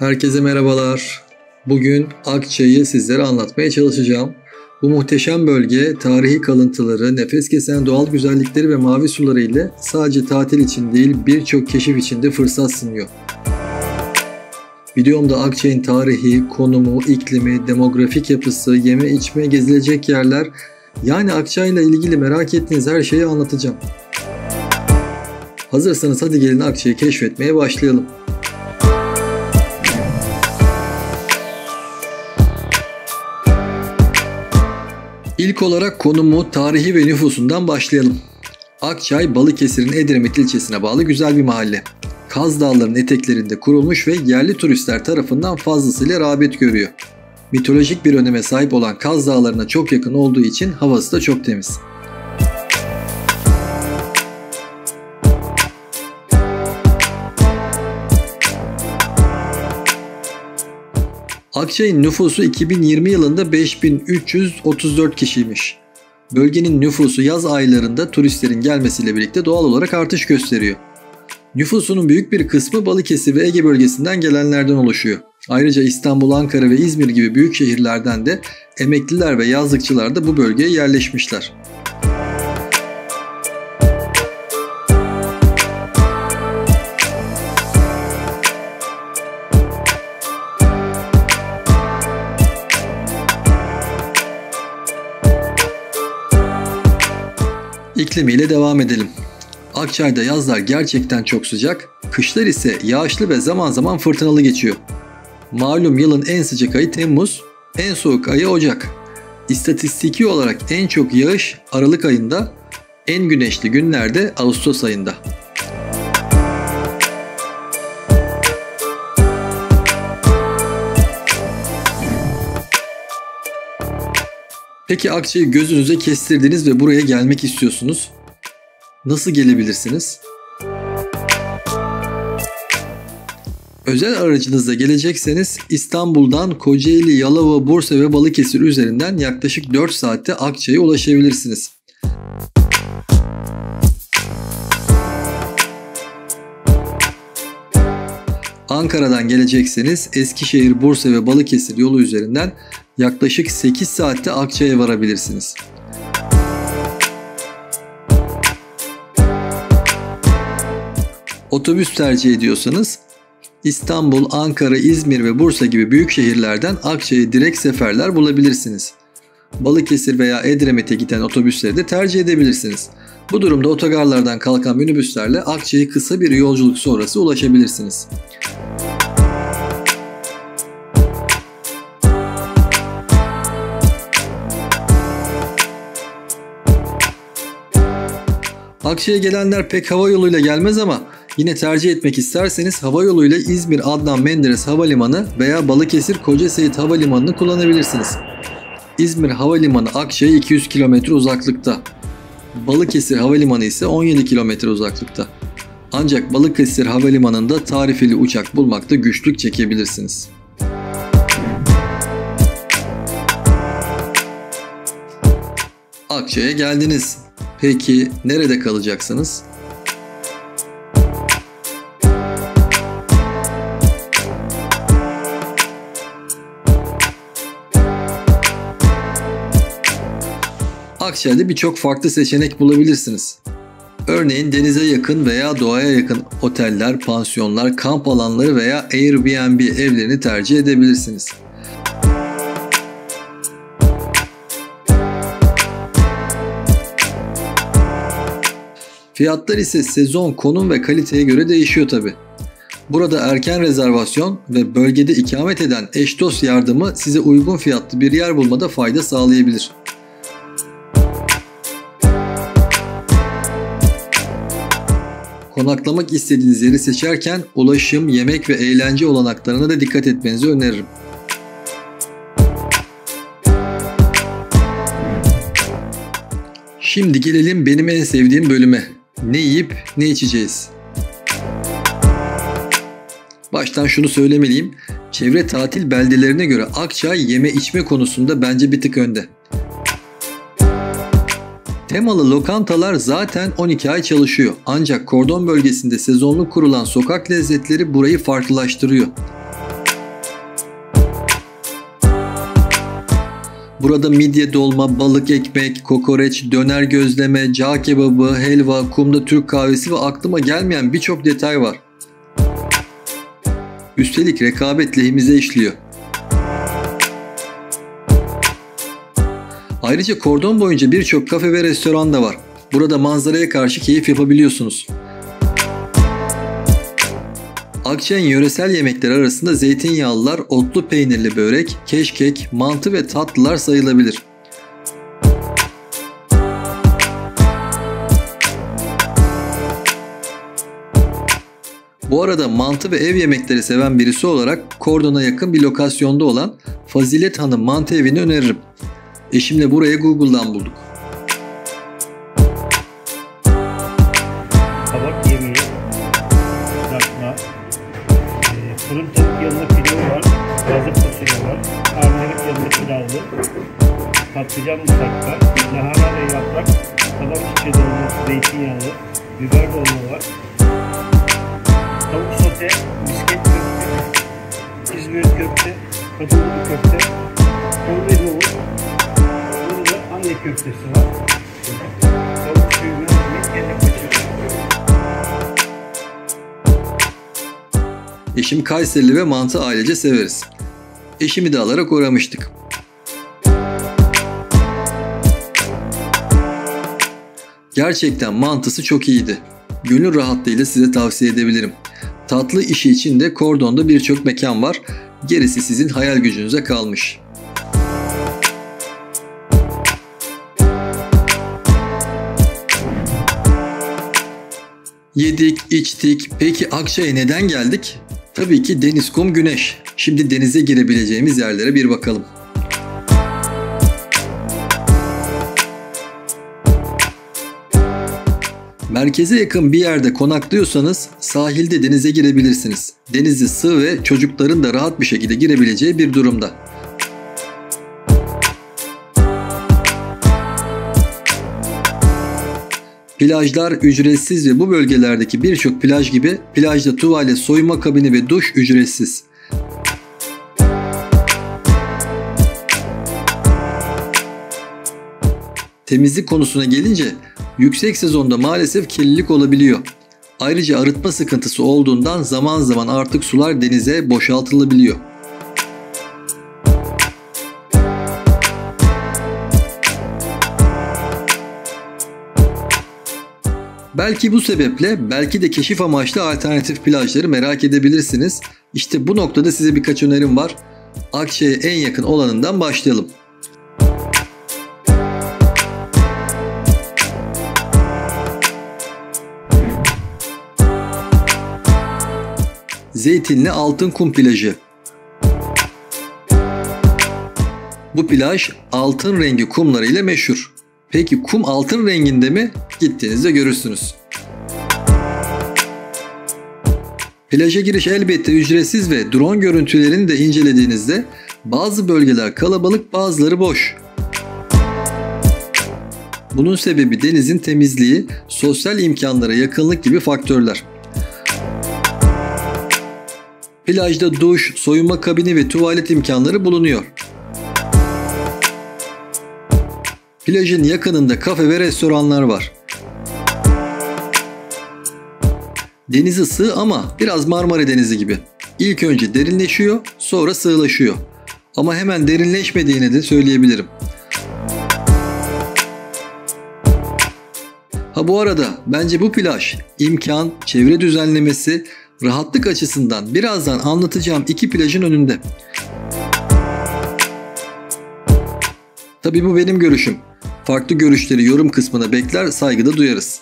Herkese merhabalar. Bugün Akçay'ı sizlere anlatmaya çalışacağım. Bu muhteşem bölge tarihi kalıntıları, nefes kesen doğal güzellikleri ve mavi suları ile sadece tatil için değil birçok keşif için de fırsat sunuyor. Videomda Akçay'ın tarihi, konumu, iklimi, demografik yapısı, yeme içme, gezilecek yerler, yani Akçay'la ilgili merak ettiğiniz her şeyi anlatacağım. Hazırsanız hadi gelin Akçay'ı keşfetmeye başlayalım. İlk olarak konumu, tarihi ve nüfusundan başlayalım. Akçay, Balıkesir'in Edremit ilçesine bağlı güzel bir mahalle. Kaz Dağları'nın eteklerinde kurulmuş ve yerli turistler tarafından fazlasıyla rağbet görüyor. Mitolojik bir öneme sahip olan Kaz Dağları'na çok yakın olduğu için havası da çok temiz. Akçay'ın nüfusu 2020 yılında 5334 kişiymiş. Bölgenin nüfusu yaz aylarında turistlerin gelmesiyle birlikte doğal olarak artış gösteriyor. Nüfusunun büyük bir kısmı Balıkesir ve Ege bölgesinden gelenlerden oluşuyor. Ayrıca İstanbul, Ankara ve İzmir gibi büyük şehirlerden de emekliler ve yazlıkçılar da bu bölgeye yerleşmişler. İklimiyle devam edelim. Akçay'da yazlar gerçekten çok sıcak, kışlar ise yağışlı ve zaman zaman fırtınalı geçiyor. Malum yılın en sıcak ayı Temmuz, en soğuk ayı Ocak. İstatistiki olarak en çok yağış Aralık ayında, en güneşli günlerde Ağustos ayında. Peki Akçay'ı gözünüze kestirdiniz ve buraya gelmek istiyorsunuz. Nasıl gelebilirsiniz? Özel aracınızla gelecekseniz İstanbul'dan Kocaeli, Yalova, Bursa ve Balıkesir üzerinden yaklaşık 4 saatte Akçay'a ulaşabilirsiniz. Ankara'dan gelecekseniz Eskişehir, Bursa ve Balıkesir yolu üzerinden yaklaşık 8 saatte Akçay'a varabilirsiniz. Otobüs tercih ediyorsanız İstanbul, Ankara, İzmir ve Bursa gibi büyük şehirlerden Akçay'a direkt seferler bulabilirsiniz. Balıkesir veya Edremit'e giden otobüsleri de tercih edebilirsiniz. Bu durumda otogarlardan kalkan minibüslerle Akçay'a kısa bir yolculuk sonrası ulaşabilirsiniz. Akçay'a gelenler pek hava yoluyla gelmez ama yine tercih etmek isterseniz hava yoluyla İzmir Adnan Menderes Havalimanı veya Balıkesir Koca Seyit Havalimanı'nı kullanabilirsiniz. İzmir Havalimanı Akçay'a 200 km uzaklıkta. Balıkesir Havalimanı ise 17 km uzaklıkta. Ancak Balıkesir Havalimanı'nda tarifeli uçak bulmakta güçlük çekebilirsiniz. Akçay'a geldiniz. Peki nerede kalacaksınız? Akçay'da birçok farklı seçenek bulabilirsiniz. Örneğin denize yakın veya doğaya yakın oteller, pansiyonlar, kamp alanları veya Airbnb evlerini tercih edebilirsiniz. Fiyatlar ise sezon, konum ve kaliteye göre değişiyor tabi. Burada erken rezervasyon ve bölgede ikamet eden eş dost yardımı size uygun fiyatlı bir yer bulmada fayda sağlayabilir. Konaklamak istediğiniz yeri seçerken ulaşım, yemek ve eğlence olanaklarına da dikkat etmenizi öneririm. Şimdi gelelim benim en sevdiğim bölüme. Ne yiyip ne içeceğiz? Baştan şunu söylemeliyim. Çevre tatil beldelerine göre Akçay yeme içme konusunda bence bir tık önde. Temalı lokantalar zaten 12 ay çalışıyor. Ancak kordon bölgesinde sezonluk kurulan sokak lezzetleri burayı farklılaştırıyor. Burada midye dolma, balık ekmek, kokoreç, döner gözleme, cağ kebabı, helva, kumda Türk kahvesi ve aklıma gelmeyen birçok detay var. Üstelik rekabet lehimize işliyor. Ayrıca kordon boyunca birçok kafe ve restoran da var. Burada manzaraya karşı keyif yapabiliyorsunuz. Akçay'ın yöresel yemekleri arasında zeytinyağlılar, otlu peynirli börek, keşkek, mantı ve tatlılar sayılabilir. Bu arada mantı ve ev yemekleri seven birisi olarak Kordon'a yakın bir lokasyonda olan Fazilet Hanım Mantı Evi'ni öneririm. Eşimle burayı Google'dan bulduk. Kabak yemeği, kızartma, fırın tavuk yanında pilavı var, taze fasulye var, arnavut yanında pilavlı, patlıcan musakka, lahana ve yaprak, kabak çiçeği dolması, zeytinyağlı, biber dolma var, tavuk sote, misket köfte, İzmir köfte, katılıklı köfte, kavurma nohut, burada anne köftesi var, tavuk suyu, mercimek, kelle paça. Eşim Kayserili ve mantı ailece severiz. Eşimi de alarak uğramıştık. Gerçekten mantısı çok iyiydi. Gönül rahatlığıyla size tavsiye edebilirim. Tatlı işi için de Kordon'da birçok mekan var. Gerisi sizin hayal gücünüze kalmış. Yedik, içtik. Peki Akçay'a neden geldik? Tabii ki deniz, kum, güneş. Şimdi denize girebileceğimiz yerlere bir bakalım. Merkeze yakın bir yerde konaklıyorsanız sahilde denize girebilirsiniz. Denizi sığ ve çocukların da rahat bir şekilde girebileceği bir durumda. Plajlar ücretsiz ve bu bölgelerdeki birçok plaj gibi plajda tuvalet, soyunma kabini ve duş ücretsiz. Temizlik konusuna gelince yüksek sezonda maalesef kirlilik olabiliyor. Ayrıca arıtma sıkıntısı olduğundan zaman zaman artık sular denize boşaltılabiliyor. Belki bu sebeple, belki de keşif amaçlı alternatif plajları merak edebilirsiniz. İşte bu noktada size birkaç önerim var. Akçay'a en yakın olanından başlayalım. Zeytinli Altınkum Plajı. Bu plaj altın rengi kumlarıyla meşhur. Peki kum altın renginde mi? Gittiğinizde görürsünüz. Plaja giriş elbette ücretsiz ve drone görüntülerini de incelediğinizde bazı bölgeler kalabalık, bazıları boş. Bunun sebebi denizin temizliği, sosyal imkanlara yakınlık gibi faktörler. Plajda duş, soyunma kabini ve tuvalet imkanları bulunuyor. Plajın yakınında kafe ve restoranlar var. Denizi sığ ama biraz Marmara Denizi gibi. İlk önce derinleşiyor, sonra sığlaşıyor. Ama hemen derinleşmediğini de söyleyebilirim. Ha bu arada bence bu plaj imkan, çevre düzenlemesi, rahatlık açısından birazdan anlatacağım iki plajın önünde. Tabii bu benim görüşüm. Farklı görüşleri yorum kısmına bekler, saygıda duyarız.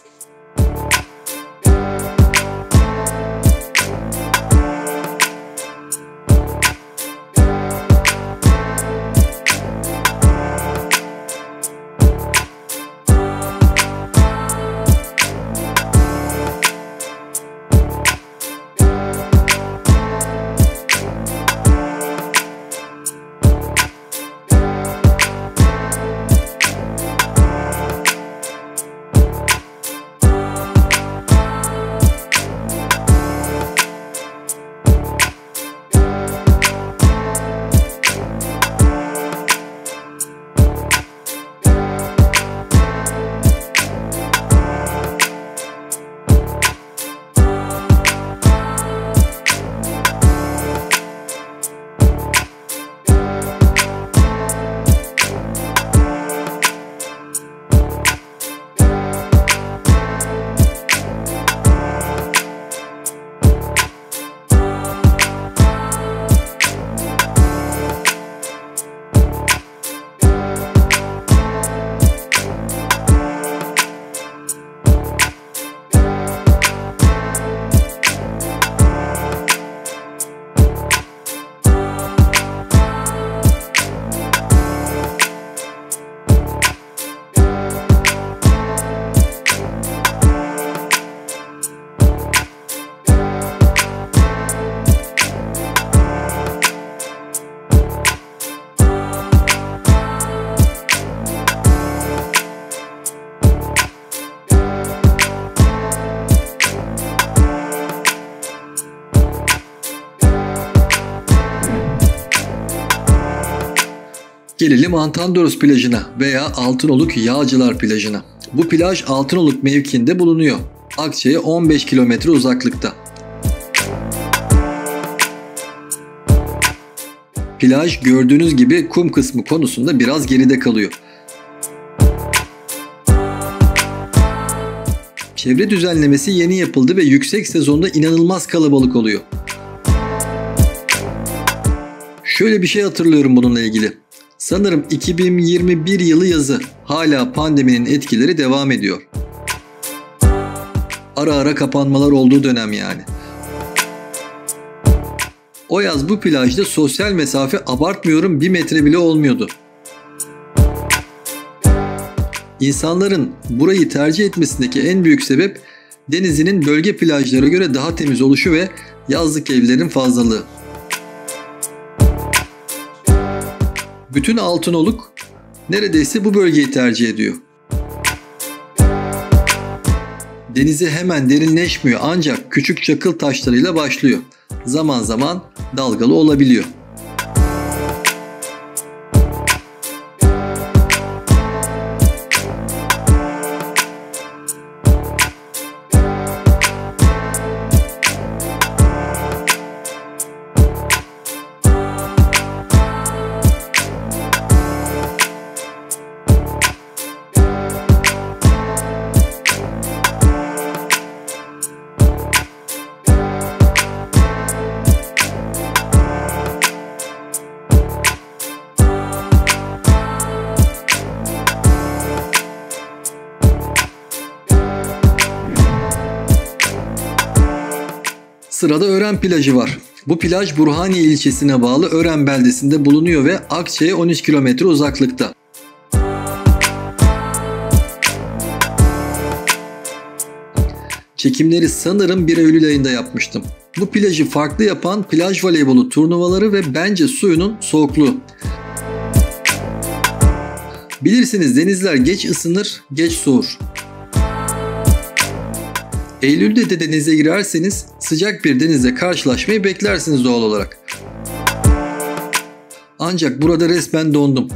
Gelelim Antandorus plajına veya Altınoluk Yağcılar plajına. Bu plaj Altınoluk mevkiinde bulunuyor. Akçay'a 15 kilometre uzaklıkta. Plaj gördüğünüz gibi kum kısmı konusunda biraz geride kalıyor. Çevre düzenlemesi yeni yapıldı ve yüksek sezonda inanılmaz kalabalık oluyor. Şöyle bir şey hatırlıyorum bununla ilgili. Sanırım 2021 yılı yazı, hala pandeminin etkileri devam ediyor. Ara ara kapanmalar olduğu dönem yani. O yaz bu plajda sosyal mesafe, abartmıyorum, 1 metre bile olmuyordu. İnsanların burayı tercih etmesindeki en büyük sebep denizinin bölge plajlara göre daha temiz oluşu ve yazlık evlerin fazlalığı. Bütün Altınoluk neredeyse bu bölgeyi tercih ediyor. Denize hemen derinleşmiyor, ancak küçük çakıl taşlarıyla başlıyor. Zaman zaman dalgalı olabiliyor. Sırada Ören plajı var. Bu plaj Burhaniye ilçesine bağlı Ören beldesinde bulunuyor ve Akçay'a 13 kilometre uzaklıkta. Çekimleri sanırım 1 Eylül ayında yapmıştım. Bu plajı farklı yapan plaj voleybolu turnuvaları ve bence suyunun soğukluğu. Bilirsiniz, denizler geç ısınır, geç soğur. Eylül'de de denize girerseniz sıcak bir denizle karşılaşmayı beklersiniz doğal olarak. Ancak burada resmen dondum.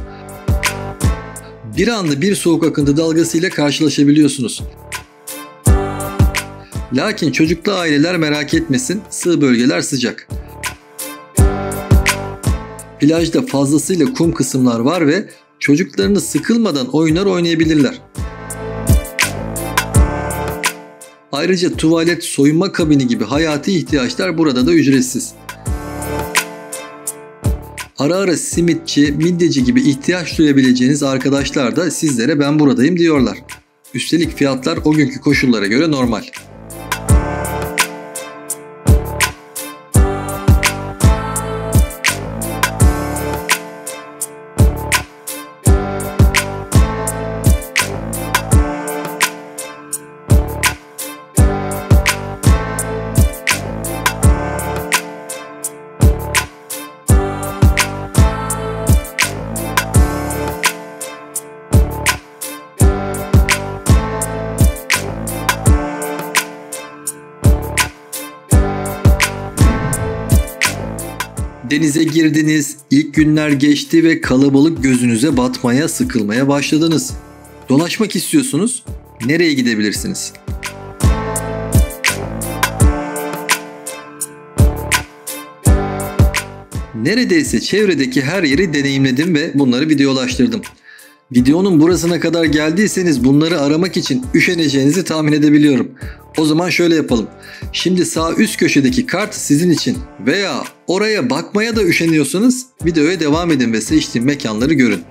Bir anda bir soğuk akıntı dalgasıyla karşılaşabiliyorsunuz. Lakin çocuklu aileler merak etmesin, sığ bölgeler sıcak. Plajda fazlasıyla kum kısımlar var ve çocuklarını sıkılmadan oyunlar oynayabilirler. Ayrıca tuvalet, soyunma kabini gibi hayati ihtiyaçlar burada da ücretsiz. Ara ara simitçi, midyeci gibi ihtiyaç duyabileceğiniz arkadaşlar da sizlere ben buradayım diyorlar. Üstelik fiyatlar o günkü koşullara göre normal. Denize girdiniz, ilk günler geçti ve kalabalık gözünüze batmaya, sıkılmaya başladınız. Dolaşmak istiyorsunuz, nereye gidebilirsiniz? Neredeyse çevredeki her yeri deneyimledim ve bunları videolaştırdım. Videonun burasına kadar geldiyseniz bunları aramak için üşeneceğinizi tahmin edebiliyorum. O zaman şöyle yapalım. Şimdi sağ üst köşedeki kart sizin için, veya oraya bakmaya da üşeniyorsanız videoya devam edin ve seçtiğim mekanları görün.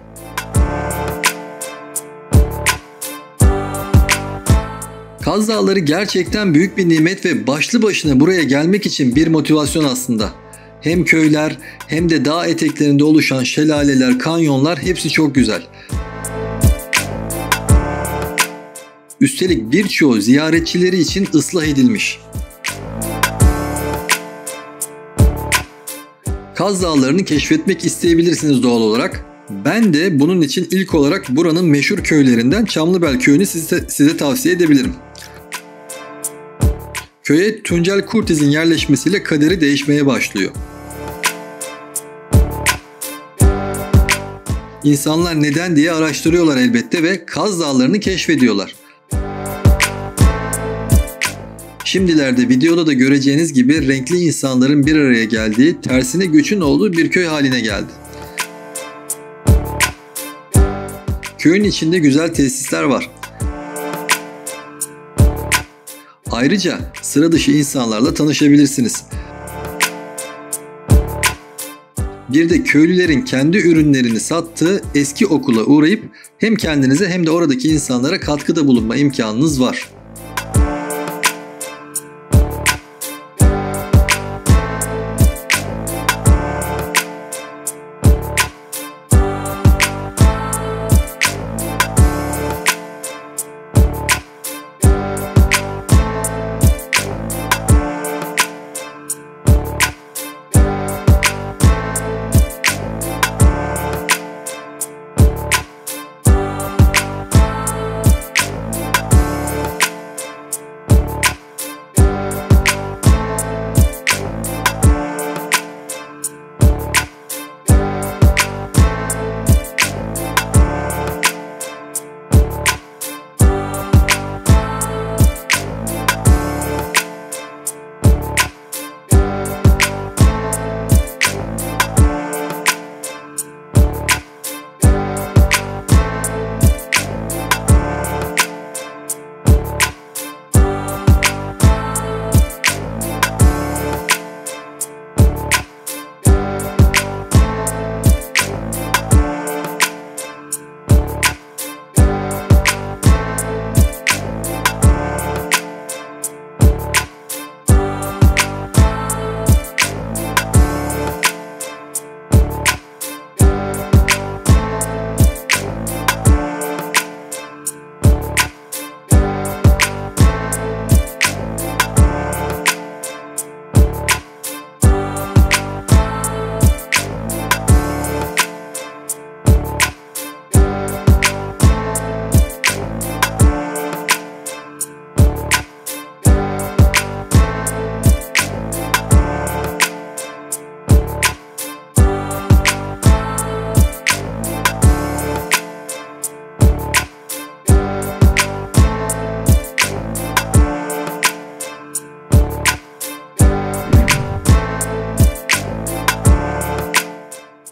Kaz Dağları gerçekten büyük bir nimet ve başlı başına buraya gelmek için bir motivasyon aslında. Hem köyler hem de dağ eteklerinde oluşan şelaleler, kanyonlar hepsi çok güzel. Üstelik birçoğu ziyaretçileri için ıslah edilmiş. Kaz Dağları'nı keşfetmek isteyebilirsiniz doğal olarak. Ben de bunun için ilk olarak buranın meşhur köylerinden Çamlıbel köyünü size tavsiye edebilirim. Köye Tuncel Kurtiz'in yerleşmesiyle kaderi değişmeye başlıyor. İnsanlar neden diye araştırıyorlar elbette ve Kaz Dağları'nı keşfediyorlar. Şimdilerde videoda da göreceğiniz gibi renkli insanların bir araya geldiği, tersine göçün olduğu bir köy haline geldi. Köyün içinde güzel tesisler var. Ayrıca sıra dışı insanlarla tanışabilirsiniz. Bir de köylülerin kendi ürünlerini sattığı eski okula uğrayıp hem kendinize hem de oradaki insanlara katkıda bulunma imkanınız var.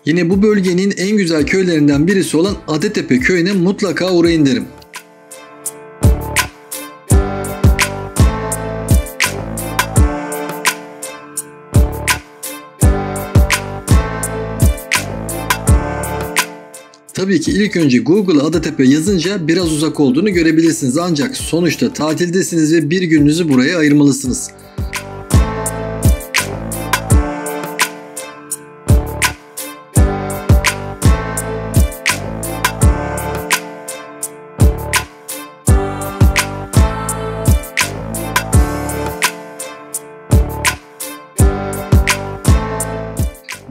Yine bu bölgenin en güzel köylerinden birisi olan Adatepe köyüne mutlaka uğrayın derim. Tabii ki ilk önce Google'a Adatepe yazınca biraz uzak olduğunu görebilirsiniz, ancak sonuçta tatildesiniz ve bir gününüzü buraya ayırmalısınız.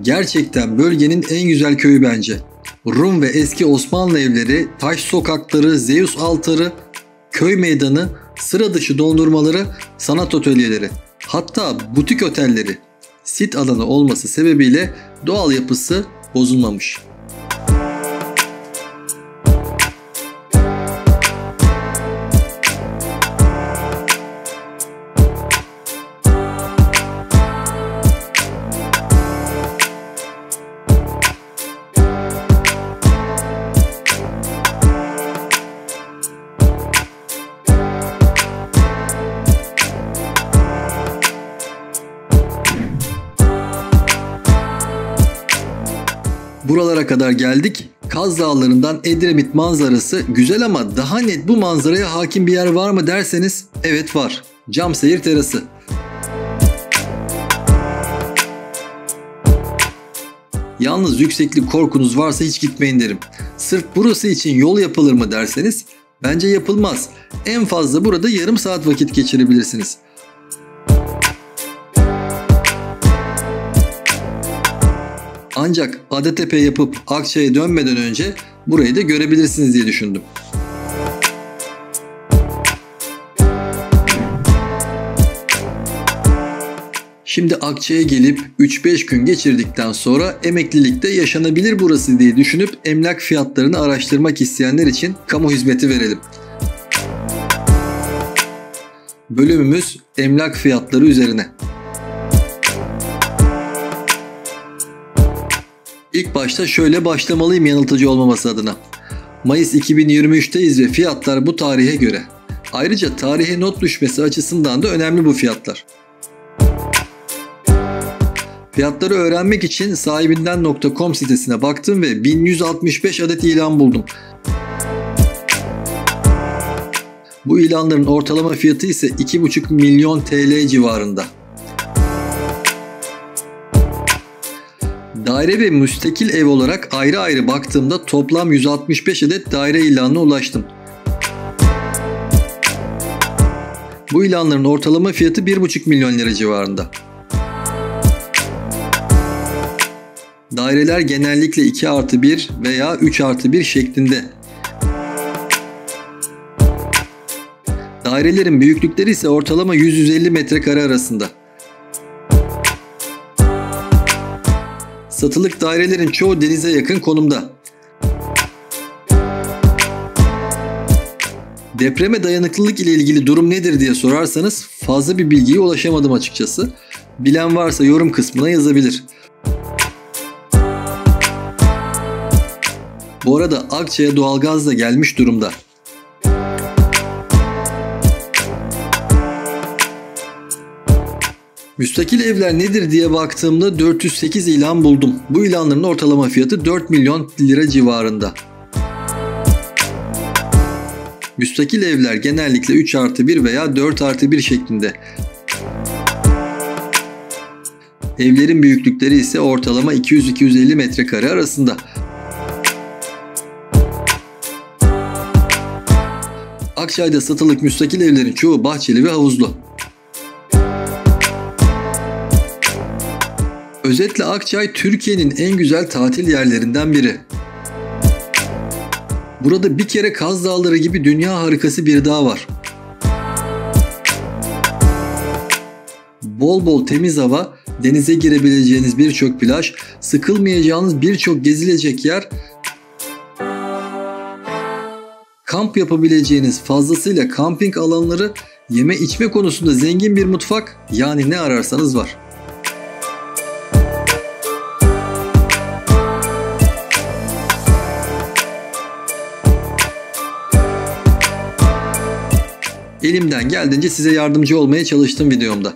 Gerçekten bölgenin en güzel köyü bence. Rum ve eski Osmanlı evleri, taş sokakları, Zeus altarı, köy meydanı, sıra dışı dondurmaları, sanat atölyeleri, hatta butik otelleri, sit alanı olması sebebiyle doğal yapısı bozulmamış. Buralara kadar geldik. Kaz Dağları'ndan Edremit manzarası güzel ama daha net bu manzaraya hakim bir yer var mı derseniz, evet var. Camseyir Terası. Yalnız yükseklik korkunuz varsa hiç gitmeyin derim. Sırf burası için yol yapılır mı derseniz, bence yapılmaz. En fazla burada yarım saat vakit geçirebilirsiniz. Ancak Adatepe yapıp Akçay'a dönmeden önce burayı da görebilirsiniz diye düşündüm. Şimdi Akçay'a gelip 3-5 gün geçirdikten sonra emeklilikte yaşanabilir burası diye düşünüp emlak fiyatlarını araştırmak isteyenler için kamu hizmeti verelim. Bölümümüz emlak fiyatları üzerine. İlk başta şöyle başlamalıyım yanıltıcı olmaması adına. Mayıs 2023'teyiz ve fiyatlar bu tarihe göre. Ayrıca tarihe not düşmesi açısından da önemli bu fiyatlar. Fiyatları öğrenmek için sahibinden.com sitesine baktım ve 1165 adet ilan buldum. Bu ilanların ortalama fiyatı ise 2,5 milyon TL civarında. Daire ve müstakil ev olarak ayrı ayrı baktığımda toplam 165 adet daire ilanına ulaştım. Bu ilanların ortalama fiyatı 1,5 milyon lira civarında. Daireler genellikle 2+1 veya 3+1 şeklinde. Dairelerin büyüklükleri ise ortalama 100-150 metrekare arasında. Satılık dairelerin çoğu denize yakın konumda. Depreme dayanıklılık ile ilgili durum nedir diye sorarsanız fazla bir bilgiye ulaşamadım açıkçası. Bilen varsa yorum kısmına yazabilir. Bu arada Akçay'a doğalgaz da gelmiş durumda. Müstakil evler nedir diye baktığımda 408 ilan buldum. Bu ilanların ortalama fiyatı 4 milyon lira civarında. Müstakil evler genellikle 3+1 veya 4+1 şeklinde. Evlerin büyüklükleri ise ortalama 200-250 metrekare arasında. Akçay'da satılık müstakil evlerin çoğu bahçeli ve havuzlu. Özetle Akçay Türkiye'nin en güzel tatil yerlerinden biri. Burada bir kere Kaz Dağları gibi dünya harikası bir dağ var. Bol bol temiz hava, denize girebileceğiniz birçok plaj, sıkılmayacağınız birçok gezilecek yer, kamp yapabileceğiniz fazlasıyla kamping alanları, yeme içme konusunda zengin bir mutfak, yani ne ararsanız var. Elimden geldiğince size yardımcı olmaya çalıştım videomda.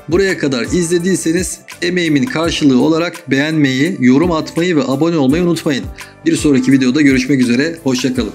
Buraya kadar izlediyseniz emeğimin karşılığı olarak beğenmeyi, yorum atmayı ve abone olmayı unutmayın. Bir sonraki videoda görüşmek üzere, hoşça kalın.